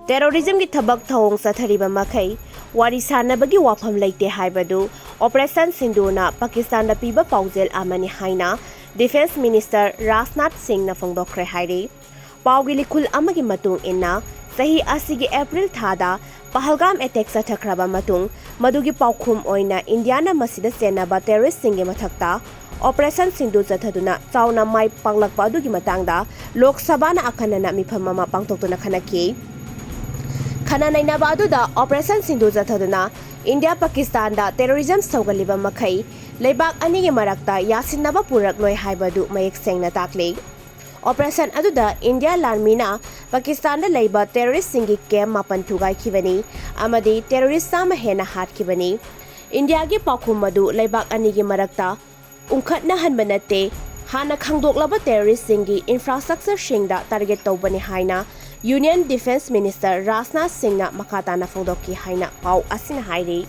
Terrorism ki Thabak Thawong Chatthariba Makhei Wari Sanabagi Wapham Leite haibadu Operation Sinduna Pakistan na piba paujel amani haina Defense Minister Rajnath Singh na fongdokre hairi. Paugili kul amagi matung inna sahi asigi April thada Pahalgam attack sa thakraba matung madugi paukhum oina Indiana masida senaba terrorist singge mathakta Operation Sindu Chathaduna chauna mai panglakpa adugi matangda Lok Sabha na akhanana mifam mama pangtoktuna khanaki. Khana nainaba aduda Operation Sindu Chathaduna India Pakistan da terrorism saugaliba makhei leibak ani gi marakta yasinaba purak loi haibadu mayek sengna takle. Operation aduda India Lanmina Pakistan da leiba terrorist singi camp mapan thugai khibani amadi terrorist sama hena hat khibani. India gi pakhum madu leibak ani gi marakta ungkhatna hanbanate hana khangdoklaba terrorist singi infrastructure singda target tawbani haina Union Defense Minister Rajnath Singh na makata na fongdoki haina pau asina hairi.